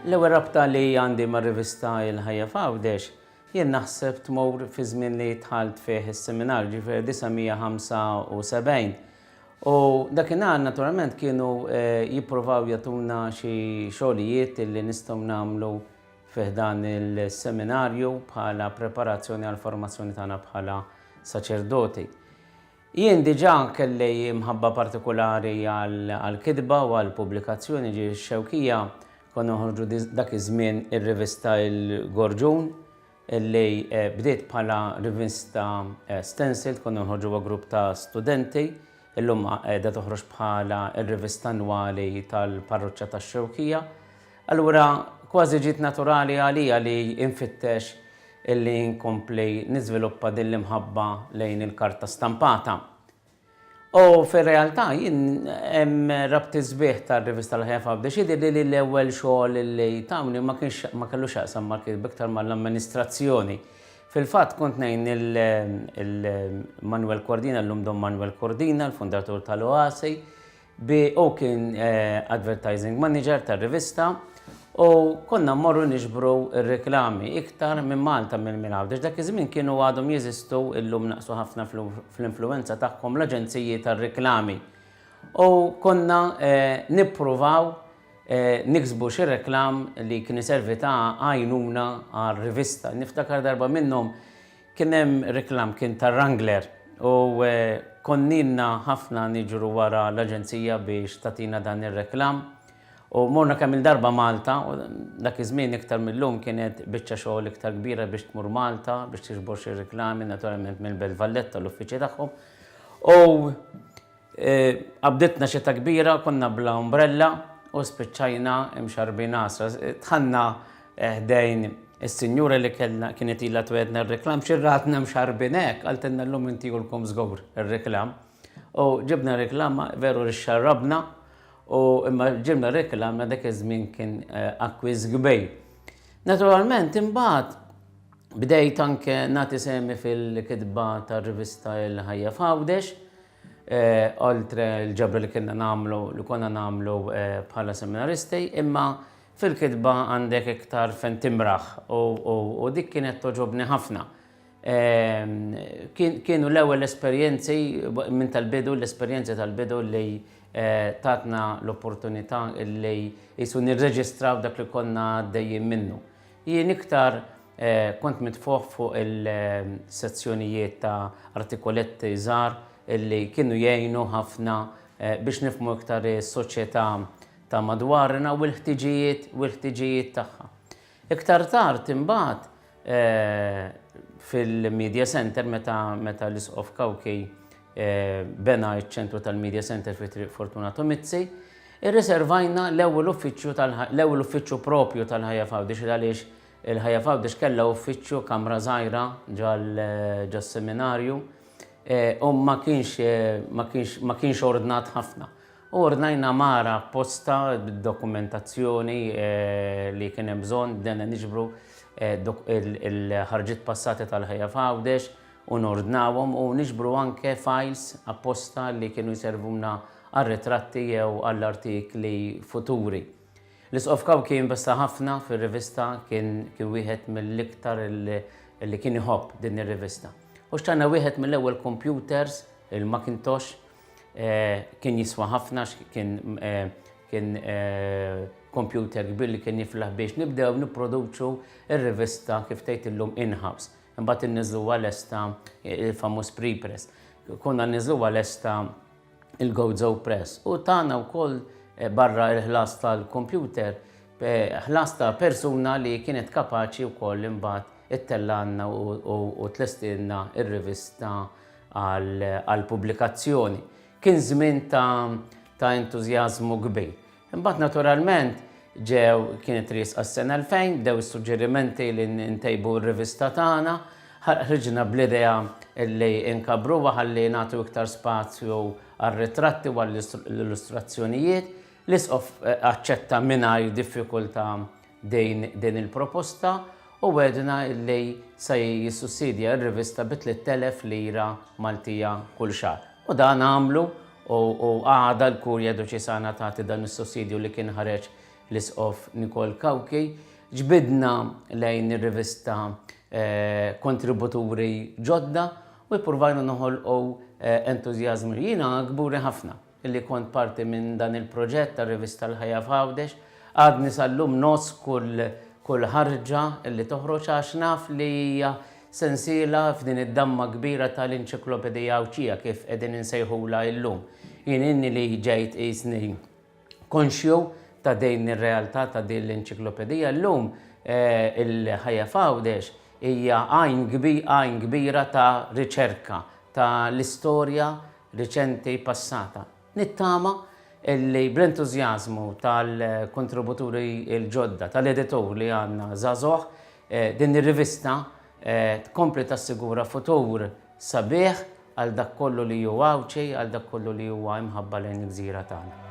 L-ewwel rabta li għandi mar-rivista Il-Ħajja f'Għawdex, jien naħseb tmur fi żmien li dħalt fih is-seminar ġifieri 1975. U dakinhar naturalment kienu jippruvaw jagħtuna xi xogħlijiet li nistgħu nagħmlu fih dan il-seminarju bħala preparazzjoni għall formazzjoni tagħna bħala saċerdoti. Jien diġà kelli mħabba partikolari għall-kitba u għall-pubblikazzjoni ġi x-Xewkija konna ħorġu dak iż-żmien ir-rivista Il-Gorġun illi bdiet bħala rivista stencil, konna nħorġu grupp ta' studenti, illum qiegħda toħroġ bħala ir-rivista annwali tal-parroċċja tax-Xewkija. Allura kważi ġiet naturali għalija li infittex illi nkompli niżviluppa din l-imħabba lejn il-karta stampata. U fir-realtà jien hemm rabti sbieħ tar-rivista L-Ħajja f'Għawdex jidher li l-ewwel xogħol li tagħmlu ma kellux jaqsam iktar mal-amministrazzjoni. Fil-fatt kont ngħin il-Manuel Cordina, llum Don Manuel Cordina, l-fundatur tal-OASI, u kien advertising manager tar-rivista, u konna mmorru niġbru r-reklami iktar minn Malta minn Għawdex. Dak iż-żmien kienu għadhom jeżistu illum naqsu ħafna fl-influenza tagħhom l-aġenziji tar-reklami. U konna nippruvaw niksbu xi reklam li kien iservi ta' għajnuna għar-rivista. Niftakar darba minnhom kien hemm reklam kien tar-Wrangler u konnilna ħafna niġru wara l-aġenzija biex tagħtina dan ir-reklam. U morna kemm il-darba Malta, u dak iż-żmien iktar mill-lum kienet biċċa xogħol iktar kbira biex tmur Malta, biex tiġbor xi reklami naturalment mill-Belt Valletta l-uffiċċji tagħhom. U qabditna xita kbira, konna bla umbrella u spiċċajna mxarbin asra. Tħanna ħdejn is-sinjura li kienet ilha twedna r-reklam xirratna mxarbin hekk, qaltilna llum intihulkom żgur ir-reklam. U ġibna reklam veru rixxarrabna. U imma ġibna reklamna dak iż-żmien kien akkwiż kbir. Naturalment imbagħad bdejt anke nagħti semi fil-kitba tar-rivista Il-Ħajja f'Għawdex, oltre l-ġabra li konna nagħmlu bħala seminaristi, imma fil-kitba għandek iktar fejn timraħ u dik kienet toġobni ħafna. Kienu l-ewwel esperjenzi minn tal-bidu, l-esperjenzi tal-bidu li tatna l-opportunità li jisu nirreġistraw dak li konna dejjem minnu. Jien iktar kont mitfuħ fuq il-sezzjonijiet ta' artikoletti żgħar illi kienu jgħinu ħafna biex nifhmu iktar is-soċjetà ta' madwarna u l-ħtiġijiet tagħha. Iktar tard imbagħad fil-Media Center meta l-Isqof Kawkej bena ċ-ċentru tal-Media Center fi Triq Fortunato Mizzi, irriservajna l-ewwel uffiċċju propju tal-Ħajja f'Għawdex għaliex il-Ħajja f'Għawdex kellha uffiċċju kamra żgħira ġas-seminarju u ma kienx ordnat ħafna. U ordnajna mara apposta bid-dokumentazzjoni li kien hemm bżonn bdejna niġbru il-ħarġiet passati tal-Ħajja f'Għawdex u nordnawhom u niġbru anke files apposta li kienu jservuna għal-ritratti jew għall-artikli futuri. L-Isqof Kawkej investa ħafna fir-rivista, kien wieħed mill-iktar li kien iħobb din ir-rivista. U x'tana wieħed mill-ewwel computers, il-Macintosh, kien jiswa ħafna, kien computer kbir li kien jiflaħ biex nibdew nipproduċu ir-rivista kif tgħid illum in-house. Imbagħad inniżluha lesta il-famuż prepress. Konna nniżluha lesta il-Gozo Press. U tagħna wkoll barra l-ħlas tal-computer, ħlas ta' persuna li kienet kapaċi wkoll imbagħad ittellanna u tlestilna ir-rivista għall-pubblikazzjoni. Kien żmien ta' entużjażmu kbir. Imbagħad naturalment kienet riesqa s-sena 2000, bdew is-suġġerimenti li ntejbu r-rivista tagħna, ħriġna bl-idea li nkabruha ħalli nagħtu iktar spazju għar-ritratti u għall-illustrazzjonijiet. L-Isqof aċċetta mingħajr diffikultà din il-proposta u wedna li se jissussidja r-rivista bi 3,000 lira Maltija kull xahar. U dan għamlu u għada l-Kurja Diċesana tagħti dan is-sussidju li kien ħareġ l-isqof Nicole Kawki, ġbidna lejn ir-rivista kontributuri ġodda u pprovajna noħolqu entużjażmu. Jiena gburi ħafna illi kont parti minn dan il-proġett tar-rivista l-Ħajja f'Għawdex, għadni sal-lum nos kull ħarġa illi toħroġ għax naf li hija sensiela f'din id-damma kbira tal-Enċiklopedija Awċija kif qegħdin insejħula llum. Jien inni li ġejt qisni konxju ta' din ir-realtà ta' din l-Enċiklopedija llum il-Ħajja f'Għawdex hija għajn kbira ta' riċerka ta' l-istorja riċenti passata. Nittama illi bl-entużjażmu tal-kontributuri il-ġodda, tal-editur li għandna żagħżugħ, din ir-rivista tkompli tassigura futur sabiħ għal dak kollu li huwa Awċi, għal dak kollu li huwa imħabba lejn il-gżira tagħna.